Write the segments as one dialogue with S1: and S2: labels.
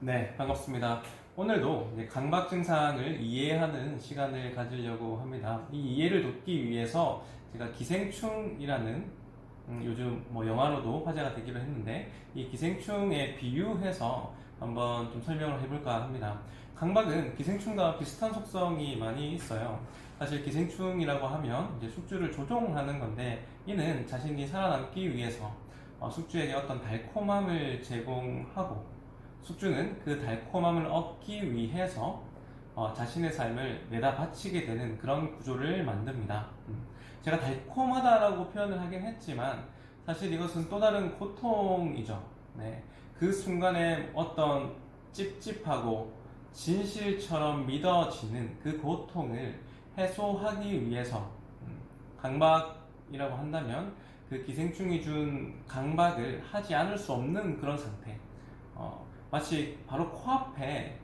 S1: 네, 반갑습니다. 오늘도 이제 강박 증상을 이해하는 시간을 가지려고 합니다. 이 이해를 돕기 위해서 제가 기생충이라는 요즘 뭐 영화로도 화제가 되기로 했는데 이 기생충에 비유해서 한번 좀 설명을 해볼까 합니다. 강박은 기생충과 비슷한 속성이 많이 있어요. 사실 기생충이라고 하면 이제 숙주를 조종하는 건데 이는 자신이 살아남기 위해서 숙주에게 어떤 달콤함을 제공하고 숙주는 그 달콤함을 얻기 위해서 자신의 삶을 내다 바치게 되는 그런 구조를 만듭니다. 제가 달콤하다라고 표현을 하긴 했지만 사실 이것은 또 다른 고통이죠. 네. 그 순간에 어떤 찝찝하고 진실처럼 믿어지는 그 고통을 해소하기 위해서 강박이라고 한다면 그 기생충이 준 강박을 하지 않을 수 없는 그런 상태. 마치 바로 코앞에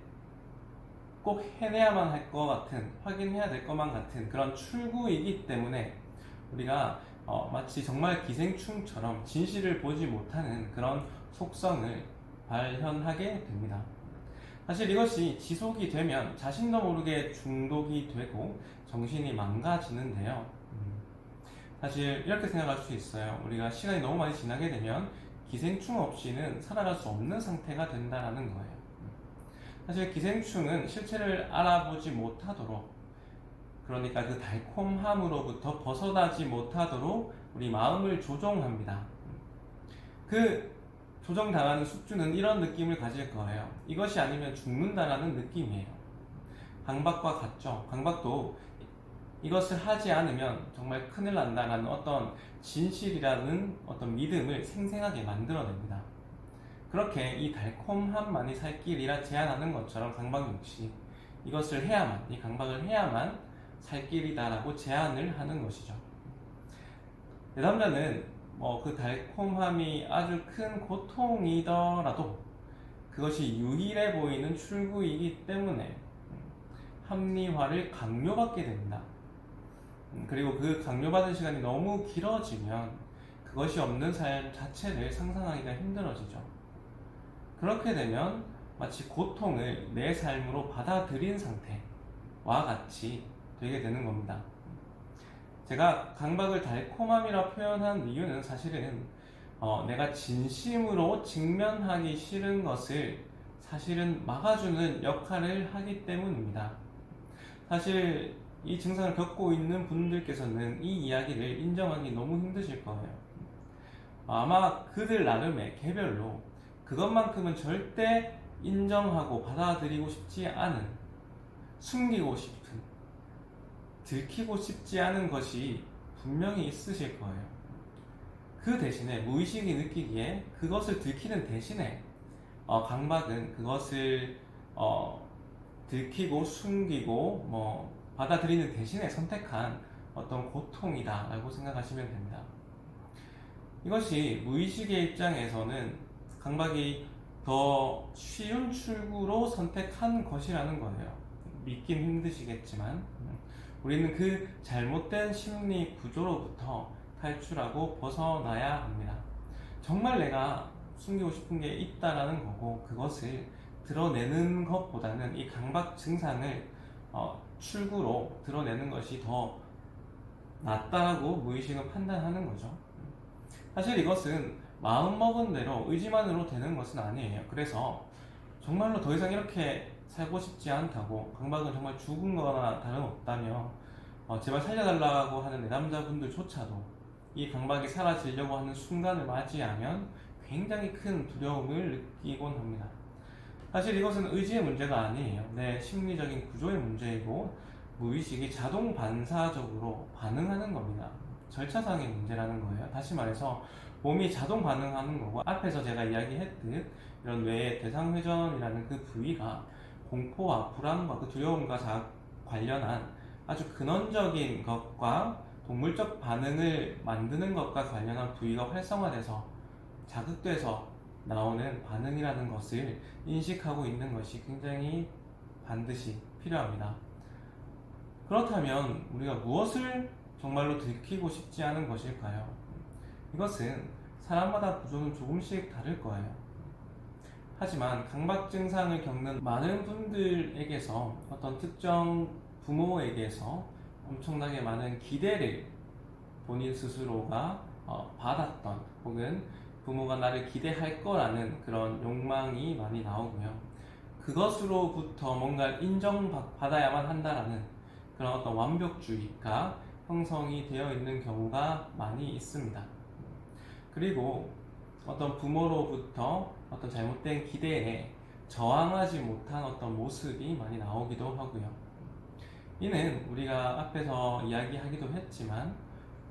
S1: 꼭 해내야만 할 것 같은, 확인해야 될 것만 같은 그런 출구이기 때문에 우리가 마치 정말 기생충처럼 진실을 보지 못하는 그런 속성을 발현하게 됩니다. 사실 이것이 지속이 되면 자신도 모르게 중독이 되고 정신이 망가지는데요. 사실 이렇게 생각할 수 있어요. 우리가 시간이 너무 많이 지나게 되면 기생충 없이는 살아갈 수 없는 상태가 된다는 거예요. 사실 기생충은 실체를 알아보지 못하도록, 그러니까 그 달콤함으로부터 벗어나지 못하도록 우리 마음을 조종합니다. 그 조정당하는 숙주는 이런 느낌을 가질 거예요. 이것이 아니면 죽는다라는 느낌이에요. 강박과 같죠. 강박도 이것을 하지 않으면 정말 큰일 난다라는 어떤 진실이라는 어떤 믿음을 생생하게 만들어냅니다. 그렇게 이 달콤함만이 살 길이라 제안하는 것처럼 강박 역시 이것을 해야만, 이 강박을 해야만 살 길이다라고 제안을 하는 것이죠. 내담자는 그 달콤함이 아주 큰 고통이더라도 그것이 유일해 보이는 출구이기 때문에 합리화를 강요받게 됩니다. 그리고 그 강요받은 시간이 너무 길어지면 그것이 없는 삶 자체를 상상하기가 힘들어지죠. 그렇게 되면 마치 고통을 내 삶으로 받아들인 상태와 같이 되게 되는 겁니다. 제가 강박을 달콤함이라 표현한 이유는 사실은 내가 진심으로 직면하기 싫은 것을 사실은 막아주는 역할을 하기 때문입니다. 사실 이 증상을 겪고 있는 분들께서는 이 이야기를 인정하기 너무 힘드실 거예요. 아마 그들 나름의 개별로 그것만큼은 절대 인정하고 받아들이고 싶지 않은, 숨기고 싶은, 들키고 싶지 않은 것이 분명히 있으실 거예요. 그 대신에 무의식이 느끼기에 그것을 들키는 대신에 강박은 그것을 들키고 숨기고 받아들이는 대신에 선택한 어떤 고통이다라고 생각하시면 됩니다. 이것이 무의식의 입장에서는 강박이 더 쉬운 출구로 선택한 것이라는 거예요. 믿긴 힘드시겠지만 우리는 그 잘못된 심리 구조로부터 탈출하고 벗어나야 합니다. 정말 내가 숨기고 싶은 게 있다라는 거고 그것을 드러내는 것보다는 이 강박 증상을 출구로 드러내는 것이 더 낫다라고 무의식은 판단하는 거죠. 사실 이것은 마음먹은 대로 의지만으로 되는 것은 아니에요. 그래서 정말로 더 이상 이렇게 살고 싶지 않다고, 강박은 정말 죽은 거나 다름없다며 제발 살려달라고 하는 내담자분들조차도 이 강박이 사라지려고 하는 순간을 맞이하면 굉장히 큰 두려움을 느끼곤 합니다. 사실 이것은 의지의 문제가 아니에요. 내 심리적인 구조의 문제이고 무의식이 자동 반사적으로 반응하는 겁니다. 절차상의 문제라는 거예요. 다시 말해서 몸이 자동 반응하는 거고, 앞에서 제가 이야기했듯 이런 뇌의 대상회전이라는 그 부위가 공포와 불안과 그 두려움과 관련한 아주 근원적인 것과 동물적 반응을 만드는 것과 관련한 부위가 활성화돼서 자극돼서 나오는 반응이라는 것을 인식하고 있는 것이 굉장히 반드시 필요합니다. 그렇다면 우리가 무엇을 정말로 들키고 싶지 않은 것일까요? 이것은 사람마다 구조는 조금씩 다를 거예요. 하지만 강박 증상을 겪는 많은 분들에게서 어떤 특정 부모에게서 엄청나게 많은 기대를 본인 스스로가 받았던, 혹은 부모가 나를 기대할 거라는 그런 욕망이 많이 나오고요. 그것으로부터 뭔가 인정받아야만 한다라는 그런 어떤 완벽주의가 형성이 되어 있는 경우가 많이 있습니다. 그리고 어떤 부모로부터 어떤 잘못된 기대에 저항하지 못한 어떤 모습이 많이 나오기도 하고요. 이는 우리가 앞에서 이야기하기도 했지만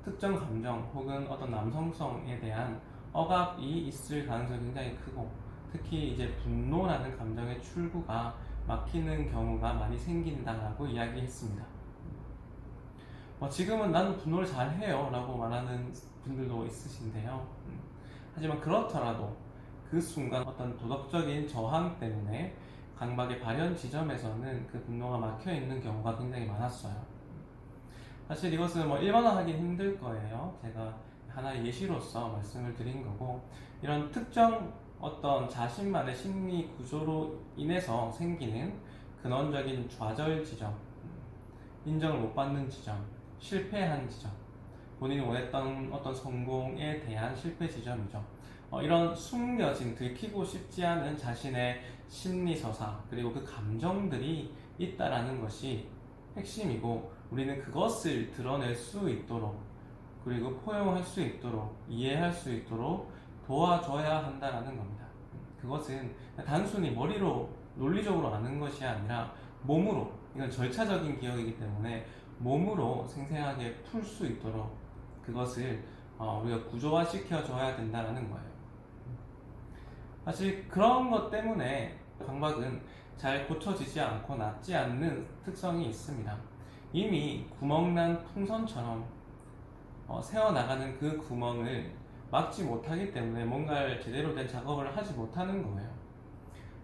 S1: 특정 감정 혹은 어떤 남성성에 대한 억압이 있을 가능성이 굉장히 크고, 특히 이제 분노라는 감정의 출구가 막히는 경우가 많이 생긴다라고 이야기했습니다. 지금은 나는 분노를 잘해요 라고 말하는 분들도 있으신데요. 하지만 그렇더라도 그 순간 어떤 도덕적인 저항 때문에 강박의 발현 지점에서는 그 분노가 막혀 있는 경우가 굉장히 많았어요. 사실 이것은 일반화하기 힘들 거예요. 제가 하나의 예시로서 말씀을 드린 거고, 이런 특정 어떤 자신만의 심리 구조로 인해서 생기는 근원적인 좌절 지점, 인정을 못 받는 지점, 실패한 지점, 본인이 원했던 어떤 성공에 대한 실패 지점이죠. 이런 숨겨진, 들키고 싶지 않은 자신의 심리서사, 그리고 그 감정들이 있다라는 것이 핵심이고, 우리는 그것을 드러낼 수 있도록, 그리고 포용할 수 있도록, 이해할 수 있도록 도와줘야 한다라는 겁니다. 그것은 단순히 머리로 논리적으로 아는 것이 아니라 몸으로, 이건 절차적인 기억이기 때문에 몸으로 생생하게 풀 수 있도록 그것을 우리가 구조화 시켜줘야 된다는 거예요. 사실 그런 것 때문에 강박은 잘 고쳐지지 않고 낫지 않는 특성이 있습니다. 이미 구멍난 풍선처럼 새어나가는 그 구멍을 막지 못하기 때문에 뭔가를 제대로 된 작업을 하지 못하는 거예요.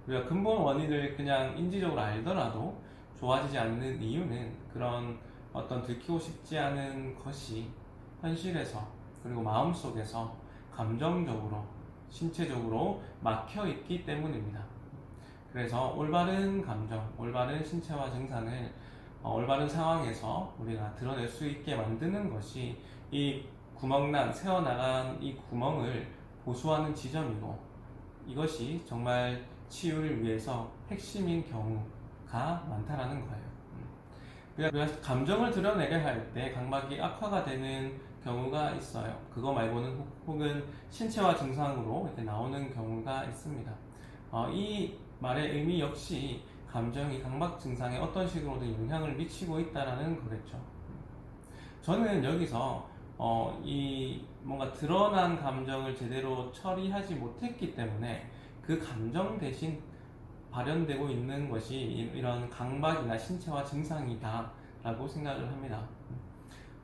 S1: 우리가 근본 원인을 그냥 인지적으로 알더라도 좋아지지 않는 이유는 그런 어떤 들키고 싶지 않은 것이 현실에서, 그리고 마음속에서 감정적으로, 신체적으로 막혀 있기 때문입니다. 그래서 올바른 감정, 올바른 신체화 증상을 올바른 상황에서 우리가 드러낼 수 있게 만드는 것이 이 구멍난, 새어나간 이 구멍을 보수하는 지점이고, 이것이 정말 치유를 위해서 핵심인 경우가 많다라는 거예요. 우리가 감정을 드러내려 할 때 강박이 악화가 되는 경우가 있어요. 그거 말고는 혹은 신체화 증상으로 이렇게 나오는 경우가 있습니다. 이 말의 의미 역시 감정이 강박 증상에 어떤 식으로든 영향을 미치고 있다라는 거겠죠. 저는 여기서 이 뭔가 드러난 감정을 제대로 처리하지 못했기 때문에 그 감정 대신 발현되고 있는 것이 이런 강박이나 신체화 증상이다 라고 생각을 합니다.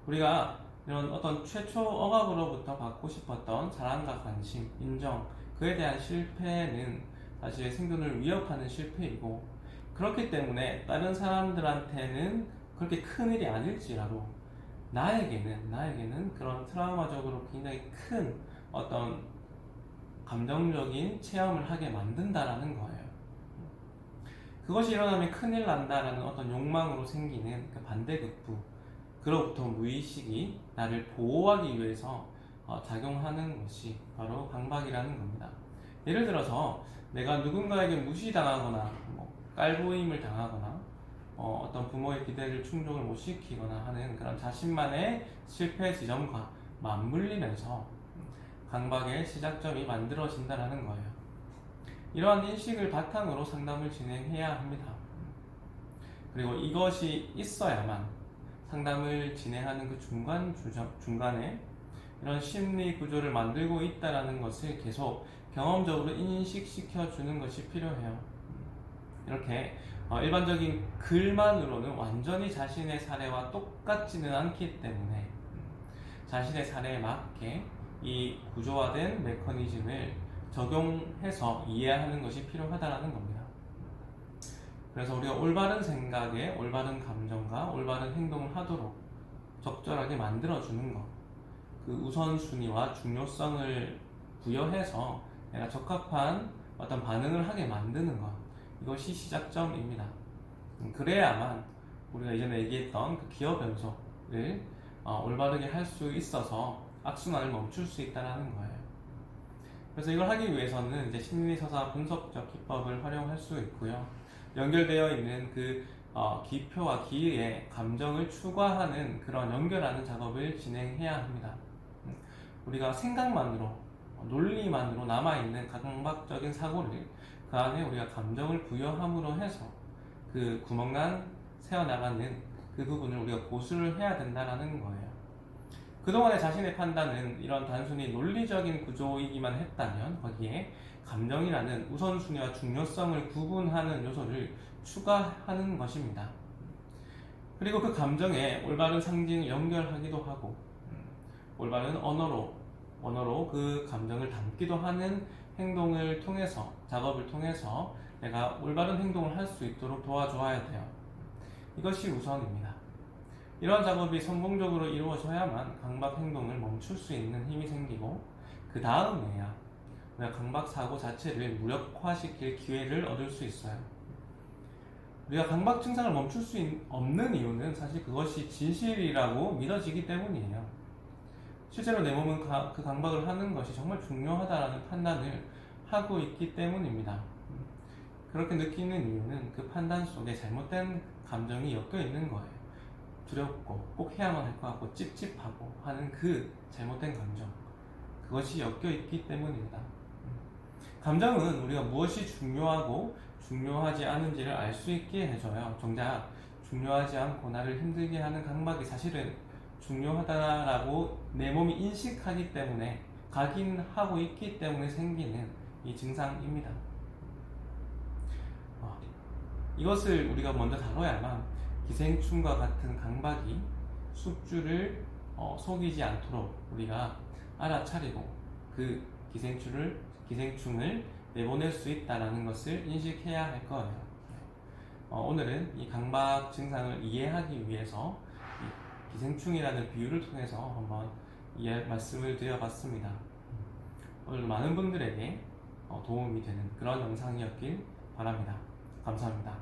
S1: 우리가 이런 어떤 최초 억압으로부터 받고 싶었던 사랑과 관심, 인정, 그에 대한 실패는 사실 생존을 위협하는 실패이고, 그렇기 때문에 다른 사람들한테는 그렇게 큰 일이 아닐지라도 나에게는 그런 트라우마적으로 굉장히 큰 어떤 감정적인 체험을 하게 만든다라는 거예요. 그것이 일어나면 큰일 난다라는 어떤 욕망으로 생기는 그 반대급부, 그로부터 무의식이 나를 보호하기 위해서 작용하는 것이 바로 강박이라는 겁니다. 예를 들어서 내가 누군가에게 무시당하거나 깔보임을 당하거나 어떤 부모의 기대를 충족을 못 시키거나 하는 그런 자신만의 실패 지점과 맞물리면서 강박의 시작점이 만들어진다는 거예요. 이러한 인식을 바탕으로 상담을 진행해야 합니다. 그리고 이것이 있어야만 상담을 진행하는 그 중간에 이런 심리 구조를 만들고 있다는 것을 계속 경험적으로 인식시켜 주는 것이 필요해요. 이렇게 일반적인 글만으로는 완전히 자신의 사례와 똑같지는 않기 때문에 자신의 사례에 맞게 이 구조화된 메커니즘을 적용해서 이해하는 것이 필요하다는 겁니다. 그래서 우리가 올바른 생각에 올바른 감정과 올바른 행동을 하도록 적절하게 만들어주는 것, 그 우선순위와 중요성을 부여해서 내가 적합한 어떤 반응을 하게 만드는 것, 이것이 시작점입니다. 그래야만 우리가 이전에 얘기했던 그 기업 연속을 올바르게 할 수 있어서 악순환을 멈출 수 있다는 거예요. 그래서 이걸 하기 위해서는 이제 심리서사 분석적 기법을 활용할 수 있고요. 연결되어 있는 그 기표와 기의 감정을 추가하는 그런 연결하는 작업을 진행해야 합니다. 우리가 생각만으로, 논리만으로 남아있는 강박적인 사고를 그 안에 우리가 감정을 부여함으로 해서 그 구멍난 새어나가는 그 부분을 우리가 고수를 해야 된다는 거예요. 그동안의 자신의 판단은 이런 단순히 논리적인 구조이기만 했다면 거기에 감정이라는 우선순위와 중요성을 구분하는 요소를 추가하는 것입니다. 그리고 그 감정에 올바른 상징을 연결하기도 하고 올바른 언어로 그 감정을 담기도 하는 행동을 통해서, 작업을 통해서 내가 올바른 행동을 할 수 있도록 도와줘야 돼요. 이것이 우선입니다. 이러한 작업이 성공적으로 이루어져야만 강박 행동을 멈출 수 있는 힘이 생기고 그 다음에야 우리가 강박 사고 자체를 무력화시킬 기회를 얻을 수 있어요. 우리가 강박 증상을 멈출 수 없는 이유는 사실 그것이 진실이라고 믿어지기 때문이에요. 실제로 내 몸은 그 강박을 하는 것이 정말 중요하다라는 판단을 하고 있기 때문입니다. 그렇게 느끼는 이유는 그 판단 속에 잘못된 감정이 엮여 있는 거예요. 두렵고 꼭 해야만 할 것 같고 찝찝하고 하는 그 잘못된 감정, 그것이 엮여 있기 때문입니다. 감정은 우리가 무엇이 중요하고 중요하지 않은지를 알 수 있게 해줘요. 정작 중요하지 않고 나를 힘들게 하는 강박이 사실은 중요하다라고 내 몸이 인식하기 때문에 각인하고 있기 때문에 생기는 이 증상입니다. 이것을 우리가 먼저 다뤄야만 기생충과 같은 강박이 숙주를 속이지 않도록 우리가 알아차리고 그 기생충을 내보낼 수 있다는 것을 인식해야 할 거예요. 오늘은 이 강박 증상을 이해하기 위해서 이 기생충이라는 비유를 통해서 한번 말씀을 드려봤습니다. 오늘 많은 분들에게 도움이 되는 그런 영상이었길 바랍니다. 감사합니다.